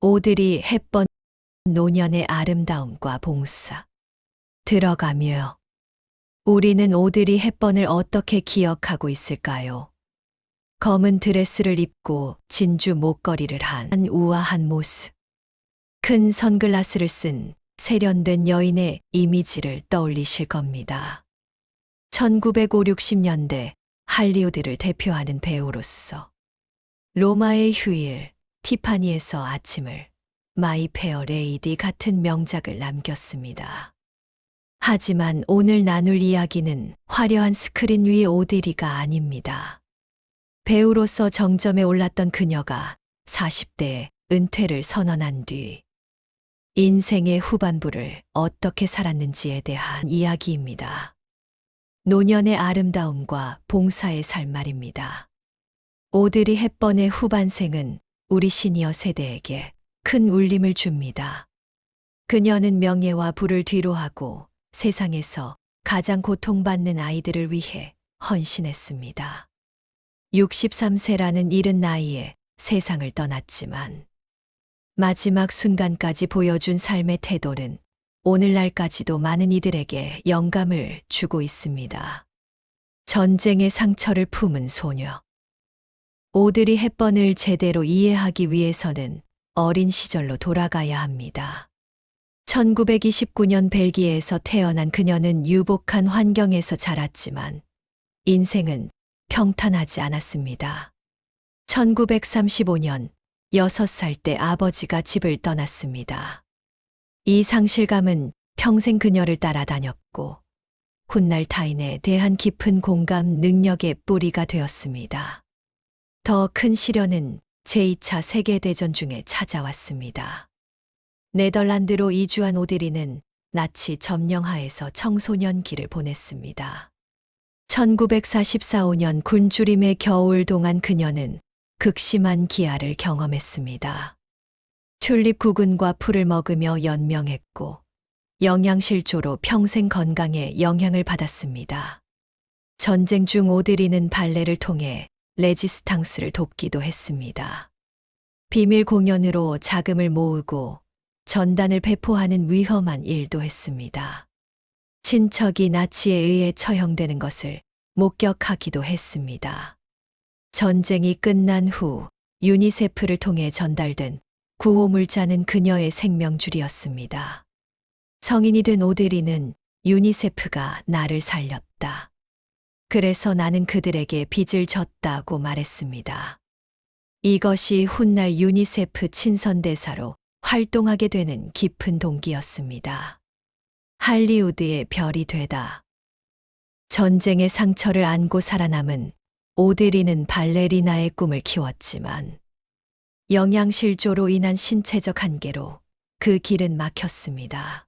오드리 헵번 노년의 아름다움과 봉사. 들어가며 우리는 오드리 헵번을 어떻게 기억하고 있을까요? 검은 드레스를 입고 진주 목걸이를 한 우아한 모습. 큰 선글라스를 쓴 세련된 여인의 이미지를 떠올리실 겁니다. 1950, 60년대 할리우드를 대표하는 배우로서 로마의 휴일, 티파니에서 아침을, 마이 페어 레이디 같은 명작을 남겼습니다. 하지만 오늘 나눌 이야기는 화려한 스크린 위의 오드리가 아닙니다. 배우로서 정점에 올랐던 그녀가 40대에 은퇴를 선언한 뒤 인생의 후반부를 어떻게 살았는지에 대한 이야기입니다. 노년의 아름다움과 봉사의 삶 말입니다. 오드리 헵번의 후반생은 우리 시니어 세대에게 큰 울림을 줍니다. 그녀는 명예와 부를 뒤로하고 세상에서 가장 고통받는 아이들을 위해 헌신했습니다. 63세라는 이른 나이에 세상을 떠났지만 마지막 순간까지 보여준 삶의 태도는 오늘날까지도 많은 이들에게 영감을 주고 있습니다. 전쟁의 상처를 품은 소녀. 오드리 헵번을 제대로 이해하기 위해서는 어린 시절로 돌아가야 합니다. 1929년 벨기에에서 태어난 그녀는 유복한 환경에서 자랐지만 인생은 평탄하지 않았습니다. 1935년 6살 때 아버지가 집을 떠났습니다. 이 상실감은 평생 그녀를 따라다녔고 훗날 타인에 대한 깊은 공감 능력의 뿌리가 되었습니다. 더 큰 시련은 제2차 세계대전 중에 찾아왔습니다. 네덜란드로 이주한 오드리는 나치 점령하에서 청소년기를 보냈습니다. 1944~5년 굶주림의 겨울 동안 그녀는 극심한 기아를 경험했습니다. 튤립 구근과 풀을 먹으며 연명했고 영양실조로 평생 건강에 영향을 받았습니다. 전쟁 중 오드리는 발레를 통해 레지스탕스를 돕기도 했습니다. 비밀 공연으로 자금을 모으고 전단을 배포하는 위험한 일도 했습니다. 친척이 나치에 의해 처형되는 것을 목격하기도 했습니다. 전쟁이 끝난 후 유니세프를 통해 전달된 구호물자는 그녀의 생명줄이었습니다. 성인이 된 오드리는 유니세프가 나를 살렸다. 그래서 나는 그들에게 빚을 졌다고 말했습니다. 이것이 훗날 유니세프 친선대사로 활동하게 되는 깊은 동기였습니다. 할리우드의 별이 되다. 전쟁의 상처를 안고 살아남은 오드리는 발레리나의 꿈을 키웠지만 영양실조로 인한 신체적 한계로 그 길은 막혔습니다.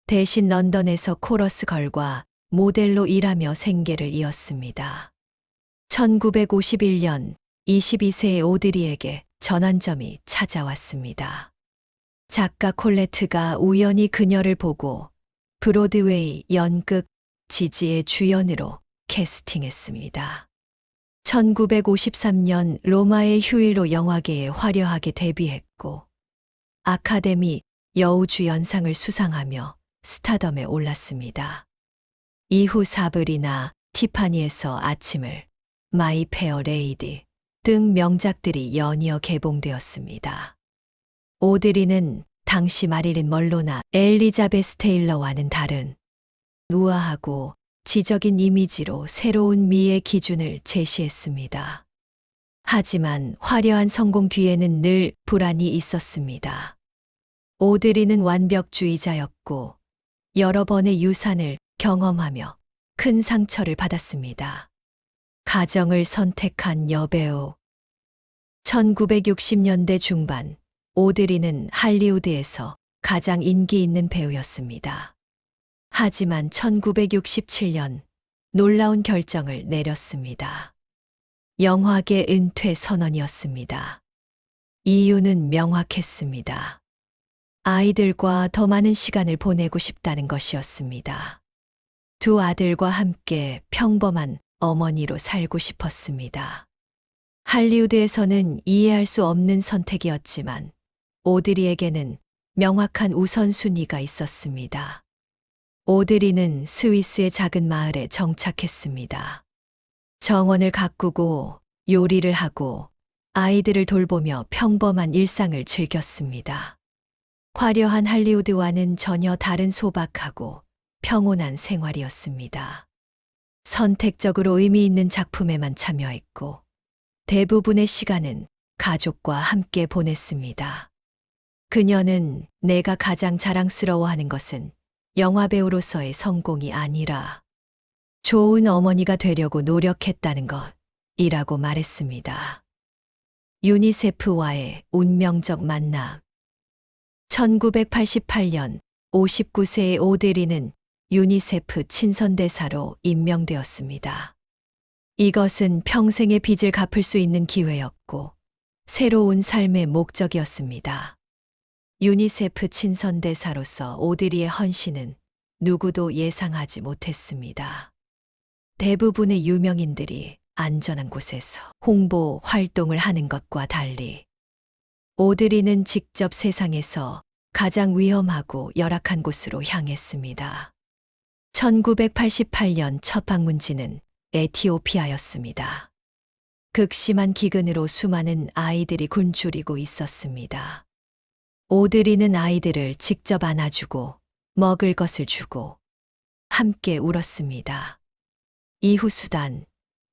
대신 런던에서 코러스 걸과 모델로 일하며 생계를 이었습니다. 1951년 22세의 오드리에게 전환점이 찾아왔습니다. 작가 콜레트가 우연히 그녀를 보고 브로드웨이 연극 지지의 주연으로 캐스팅했습니다. 1953년 로마의 휴일로 영화계에 화려하게 데뷔했고 아카데미 여우주연상을 수상하며 스타덤에 올랐습니다. 이후 사브리나, 티파니에서 아침을, 마이 페어 레이디 등 명작들이 연이어 개봉되었습니다. 오드리는 당시 마릴린 먼로나 엘리자베스 테일러와는 다른 우아하고 지적인 이미지로 새로운 미의 기준을 제시했습니다. 하지만 화려한 성공 뒤에는 늘 불안이 있었습니다. 오드리는 완벽주의자였고 여러 번의 유산을 경험하며 큰 상처를 받았습니다. 가정을 선택한 여배우. 1960년대 중반 오드리는 할리우드에서 가장 인기 있는 배우였습니다. 하지만 1967년 놀라운 결정을 내렸습니다. 영화계 은퇴 선언이었습니다. 이유는 명확했습니다. 아이들과 더 많은 시간을 보내고 싶다는 것이었습니다. 두 아들과 함께 평범한 어머니로 살고 싶었습니다. 할리우드에서는 이해할 수 없는 선택이었지만 오드리에게는 명확한 우선순위가 있었습니다. 오드리는 스위스의 작은 마을에 정착했습니다. 정원을 가꾸고 요리를 하고 아이들을 돌보며 평범한 일상을 즐겼습니다. 화려한 할리우드와는 전혀 다른 소박하고 평온한 생활이었습니다. 선택적으로 의미 있는 작품에만 참여했고 대부분의 시간은 가족과 함께 보냈습니다. 그녀는 내가 가장 자랑스러워하는 것은 영화배우로서의 성공이 아니라 좋은 어머니가 되려고 노력했다는 것이라고 말했습니다. 유니세프와의 운명적 만남. 1988년 59세의 오드리는 유니세프 친선대사로 임명되었습니다. 이것은 평생의 빚을 갚을 수 있는 기회였고 새로운 삶의 목적이었습니다. 유니세프 친선대사로서 오드리의 헌신은 누구도 예상하지 못했습니다. 대부분의 유명인들이 안전한 곳에서 홍보 활동을 하는 것과 달리 오드리는 직접 세상에서 가장 위험하고 열악한 곳으로 향했습니다. 1988년 첫 방문지는 에티오피아였습니다. 극심한 기근으로 수많은 아이들이 굶주리고 있었습니다. 오드리는 아이들을 직접 안아주고 먹을 것을 주고 함께 울었습니다. 이후 수단,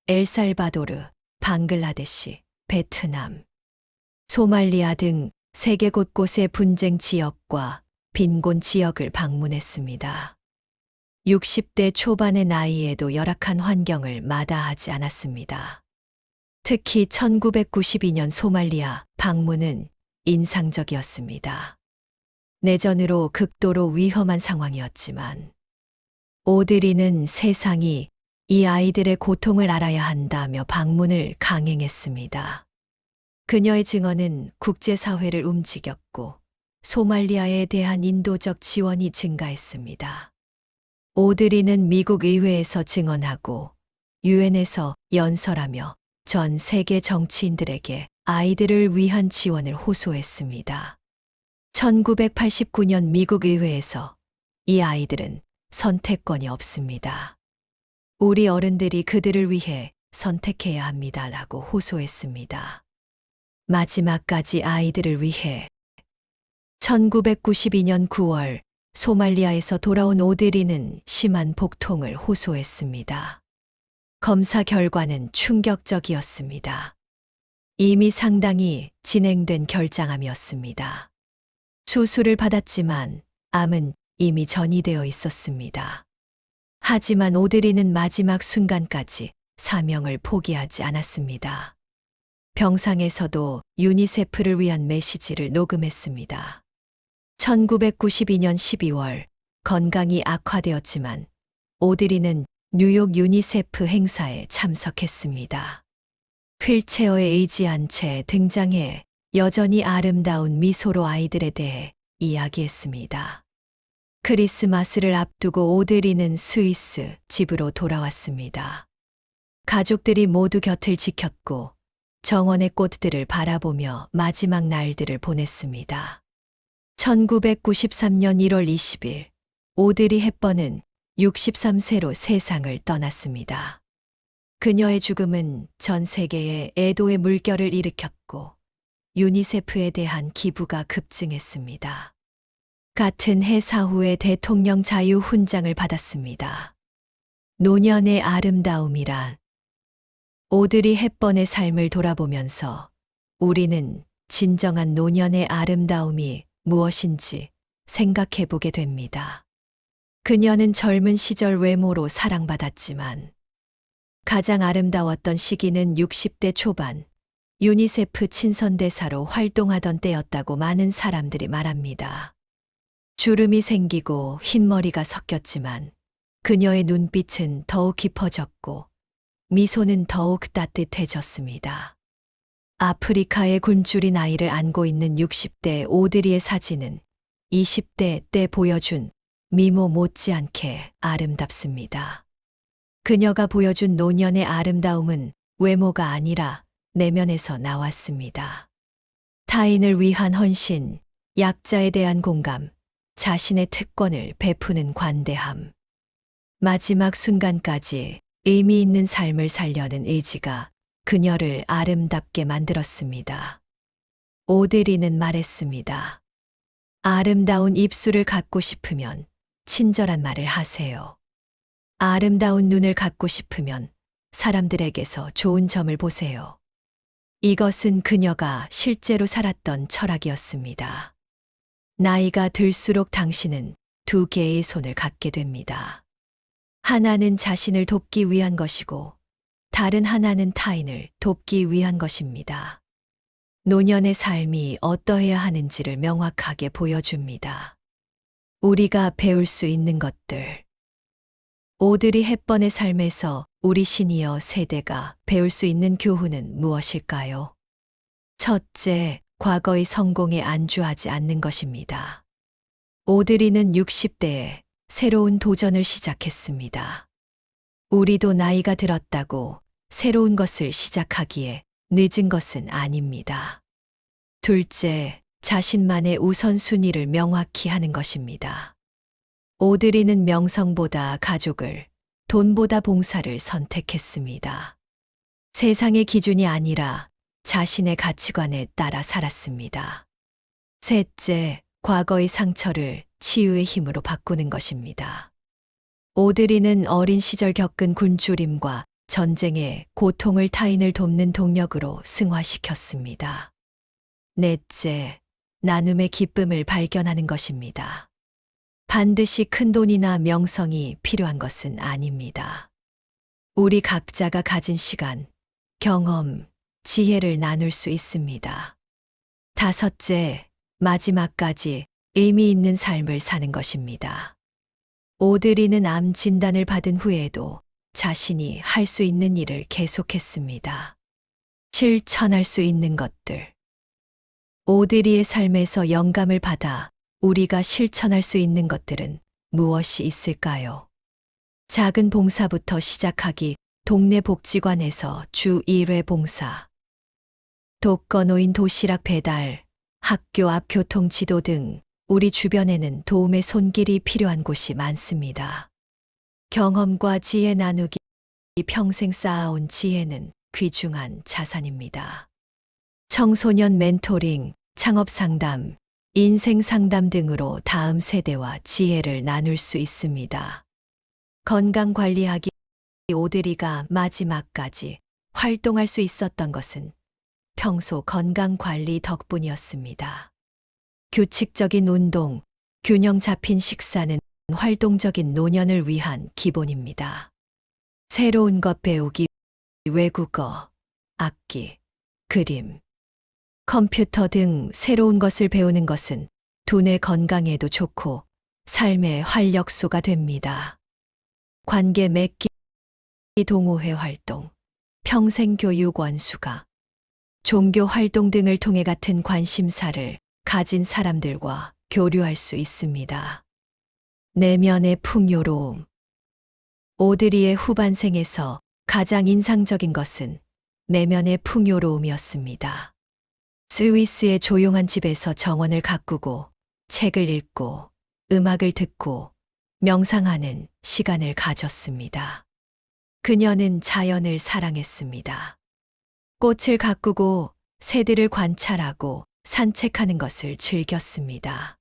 엘살바도르, 방글라데시, 베트남, 소말리아 등 세계 곳곳의 분쟁 지역과 빈곤 지역을 방문했습니다. 60대 초반의 나이에도 열악한 환경을 마다하지 않았습니다. 특히 1992년 소말리아 방문은 인상적이었습니다. 내전으로 극도로 위험한 상황이었지만 오드리는 세상이 이 아이들의 고통을 알아야 한다며 방문을 강행했습니다. 그녀의 증언은 국제사회를 움직였고 소말리아에 대한 인도적 지원이 증가했습니다. 오드리는 미국 의회에서 증언하고 유엔에서 연설하며 전 세계 정치인들에게 아이들을 위한 지원을 호소했습니다. 1989년 미국 의회에서 이 아이들은 선택권이 없습니다. 우리 어른들이 그들을 위해 선택해야 합니다라고 호소했습니다. 마지막까지 아이들을 위해 1992년 9월 소말리아에서 돌아온 오드리는 심한 복통을 호소했습니다. 검사 결과는 충격적이었습니다. 이미 상당히 진행된 결장암이었습니다. 수술을 받았지만 암은 이미 전이되어 있었습니다. 하지만 오드리는 마지막 순간까지 사명을 포기하지 않았습니다. 병상에서도 유니세프를 위한 메시지를 녹음했습니다. 1992년 12월 건강이 악화되었지만 오드리는 뉴욕 유니세프 행사에 참석했습니다. 휠체어에 의지한 채 등장해 여전히 아름다운 미소로 아이들에 대해 이야기했습니다. 크리스마스를 앞두고 오드리는 스위스 집으로 돌아왔습니다. 가족들이 모두 곁을 지켰고 정원의 꽃들을 바라보며 마지막 날들을 보냈습니다. 1993년 1월 20일 오드리 헵번은 63세로 세상을 떠났습니다. 그녀의 죽음은 전 세계에 애도의 물결을 일으켰고 유니세프에 대한 기부가 급증했습니다. 같은 해 사후에 대통령 자유 훈장을 받았습니다. 노년의 아름다움이란 오드리 헵번의 삶을 돌아보면서 우리는 진정한 노년의 아름다움이 무엇인지 생각해 보게 됩니다. 그녀는 젊은 시절 외모로 사랑받았지만 가장 아름다웠던 시기는 60대 초반 유니세프 친선대사로 활동하던 때였다고 많은 사람들이 말합니다. 주름이 생기고 흰머리가 섞였지만 그녀의 눈빛은 더욱 깊어졌고 미소는 더욱 따뜻해졌습니다. 아프리카의 굶주린 아이를 안고 있는 60대 오드리의 사진은 20대 때 보여준 미모 못지않게 아름답습니다. 그녀가 보여준 노년의 아름다움은 외모가 아니라 내면에서 나왔습니다. 타인을 위한 헌신, 약자에 대한 공감, 자신의 특권을 베푸는 관대함. 마지막 순간까지 의미 있는 삶을 살려는 의지가 그녀를 아름답게 만들었습니다. 오드리는 말했습니다. 아름다운 입술을 갖고 싶으면 친절한 말을 하세요. 아름다운 눈을 갖고 싶으면 사람들에게서 좋은 점을 보세요. 이것은 그녀가 실제로 살았던 철학이었습니다. 나이가 들수록 당신은 두 개의 손을 갖게 됩니다. 하나는 자신을 돕기 위한 것이고 다른 하나는 타인을 돕기 위한 것입니다. 노년의 삶이 어떠해야 하는지를 명확하게 보여줍니다. 우리가 배울 수 있는 것들. 오드리 헵번의 삶에서 우리 시니어 세대가 배울 수 있는 교훈은 무엇일까요? 첫째, 과거의 성공에 안주하지 않는 것입니다. 오드리는 60대에 새로운 도전을 시작했습니다. 우리도 나이가 들었다고 새로운 것을 시작하기에 늦은 것은 아닙니다. 둘째, 자신만의 우선순위를 명확히 하는 것입니다. 오드리는 명성보다 가족을, 돈보다 봉사를 선택했습니다. 세상의 기준이 아니라 자신의 가치관에 따라 살았습니다. 셋째, 과거의 상처를 치유의 힘으로 바꾸는 것입니다. 오드리는 어린 시절 겪은 굶주림과 전쟁의 고통을 타인을 돕는 동력으로 승화시켰습니다. 넷째, 나눔의 기쁨을 발견하는 것입니다. 반드시 큰 돈이나 명성이 필요한 것은 아닙니다. 우리 각자가 가진 시간, 경험, 지혜를 나눌 수 있습니다. 다섯째, 마지막까지 의미 있는 삶을 사는 것입니다. 오드리는 암 진단을 받은 후에도 자신이 할 수 있는 일을 계속했습니다. 실천할 수 있는 것들. 오드리의 삶에서 영감을 받아 우리가 실천할 수 있는 것들은 무엇이 있을까요? 작은 봉사부터 시작하기, 동네 복지관에서 주 1회 봉사. 독거노인 도시락 배달, 학교 앞 교통 지도 등 우리 주변에는 도움의 손길이 필요한 곳이 많습니다. 경험과 지혜 나누기, 평생 쌓아온 지혜는 귀중한 자산입니다. 청소년 멘토링, 창업 상담, 인생 상담 등으로 다음 세대와 지혜를 나눌 수 있습니다. 건강 관리하기. 오드리가 마지막까지 활동할 수 있었던 것은 평소 건강 관리 덕분이었습니다. 규칙적인 운동, 균형 잡힌 식사는 활동적인 노년을 위한 기본입니다. 새로운 것 배우기, 외국어, 악기, 그림, 컴퓨터 등 새로운 것을 배우는 것은 두뇌 건강에도 좋고 삶의 활력소가 됩니다. 관계 맺기, 동호회 활동, 평생교육 원수가, 종교 활동 등을 통해 같은 관심사를 가진 사람들과 교류할 수 있습니다. 내면의 풍요로움. 오드리의 후반생에서 가장 인상적인 것은 내면의 풍요로움이었습니다. 스위스의 조용한 집에서 정원을 가꾸고 책을 읽고 음악을 듣고 명상하는 시간을 가졌습니다. 그녀는 자연을 사랑했습니다. 꽃을 가꾸고 새들을 관찰하고 산책하는 것을 즐겼습니다.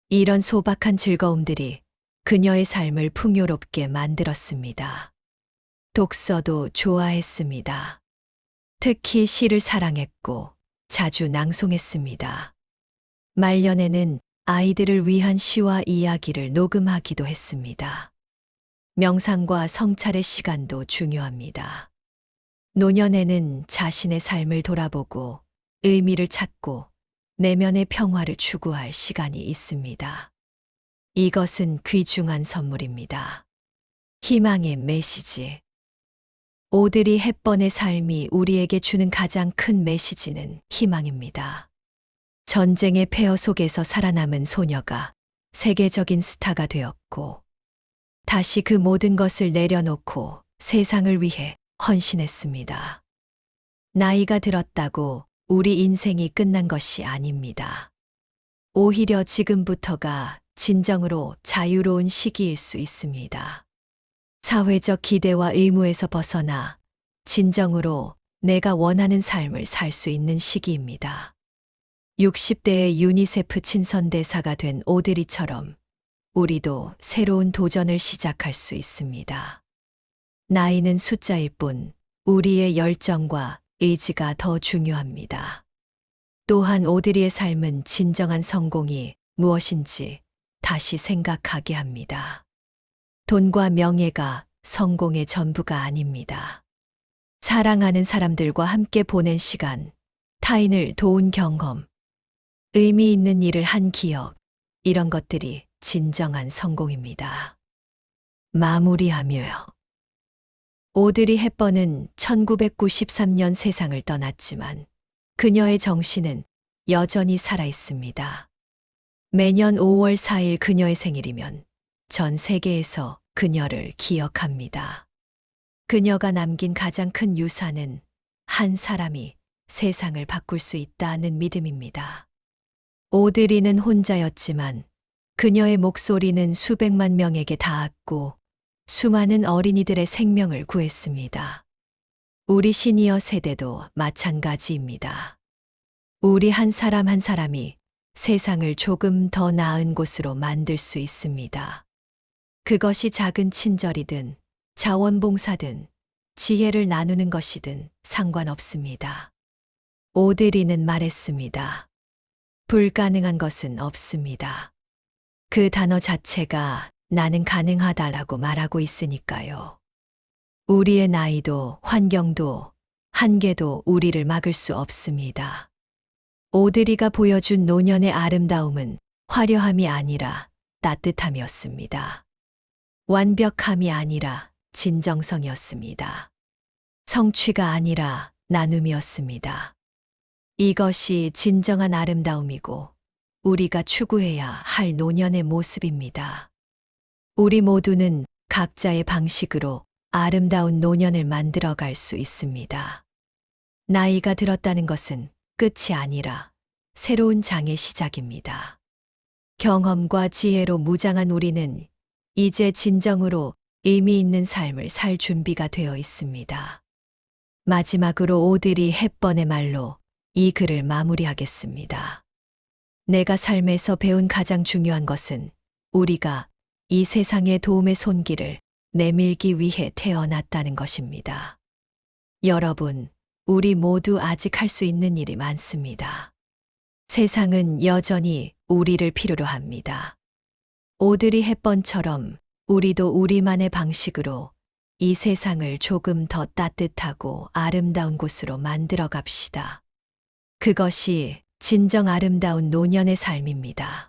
이런 소박한 즐거움들이 그녀의 삶을 풍요롭게 만들었습니다. 독서도 좋아했습니다. 특히 시를 사랑했고 자주 낭송했습니다. 말년에는 아이들을 위한 시와 이야기를 녹음하기도 했습니다. 명상과 성찰의 시간도 중요합니다. 노년에는 자신의 삶을 돌아보고 의미를 찾고 내면의 평화를 추구할 시간이 있습니다. 이것은 귀중한 선물입니다. 희망의 메시지. 오드리 헵번의 삶이 우리에게 주는 가장 큰 메시지는 희망입니다. 전쟁의 폐허 속에서 살아남은 소녀가 세계적인 스타가 되었고, 다시 그 모든 것을 내려놓고 세상을 위해 헌신했습니다. 나이가 들었다고 우리 인생이 끝난 것이 아닙니다. 오히려 지금부터가 진정으로 자유로운 시기일 수 있습니다. 사회적 기대와 의무에서 벗어나 진정으로 내가 원하는 삶을 살 수 있는 시기입니다. 60대의 유니세프 친선대사가 된 오드리처럼 우리도 새로운 도전을 시작할 수 있습니다. 나이는 숫자일 뿐 우리의 열정과 의지가 더 중요합니다. 또한 오드리의 삶은 진정한 성공이 무엇인지 다시 생각하게 합니다. 돈과 명예가 성공의 전부가 아닙니다. 사랑하는 사람들과 함께 보낸 시간, 타인을 도운 경험, 의미 있는 일을 한 기억, 이런 것들이 진정한 성공입니다. 마무리하며요. 오드리 헵번은 1993년 세상을 떠났지만 그녀의 정신은 여전히 살아 있습니다. 매년 5월 4일 그녀의 생일이면 전 세계에서 그녀를 기억합니다. 그녀가 남긴 가장 큰 유산은 한 사람이 세상을 바꿀 수 있다는 믿음입니다. 오드리는 혼자였지만 그녀의 목소리는 수백만 명에게 닿았고 수많은 어린이들의 생명을 구했습니다. 우리 시니어 세대도 마찬가지입니다. 우리 한 사람 한 사람이 세상을 조금 더 나은 곳으로 만들 수 있습니다. 그것이 작은 친절이든 자원봉사든 지혜를 나누는 것이든 상관없습니다. 오드리는 말했습니다. 불가능한 것은 없습니다. 그 단어 자체가 나는 가능하다라고 말하고 있으니까요. 우리의 나이도 환경도 한계도 우리를 막을 수 없습니다. 오드리가 보여준 노년의 아름다움은 화려함이 아니라 따뜻함이었습니다. 완벽함이 아니라 진정성이었습니다. 성취가 아니라 나눔이었습니다. 이것이 진정한 아름다움이고 우리가 추구해야 할 노년의 모습입니다. 우리 모두는 각자의 방식으로 아름다운 노년을 만들어 갈 수 있습니다. 나이가 들었다는 것은 끝이 아니라 새로운 장의 시작입니다. 경험과 지혜로 무장한 우리는 이제 진정으로 의미 있는 삶을 살 준비가 되어 있습니다. 마지막으로 오드리 헵번의 말로 이 글을 마무리하겠습니다. 내가 삶에서 배운 가장 중요한 것은 우리가 이 세상의 도움의 손길을 내밀기 위해 태어났다는 것입니다. 여러분, 우리 모두 아직 할 수 있는 일이 많습니다. 세상은 여전히 우리를 필요로 합니다. 오드리 헵번처럼 우리도 우리만의 방식으로 이 세상을 조금 더 따뜻하고 아름다운 곳으로 만들어 갑시다. 그것이 진정 아름다운 노년의 삶입니다.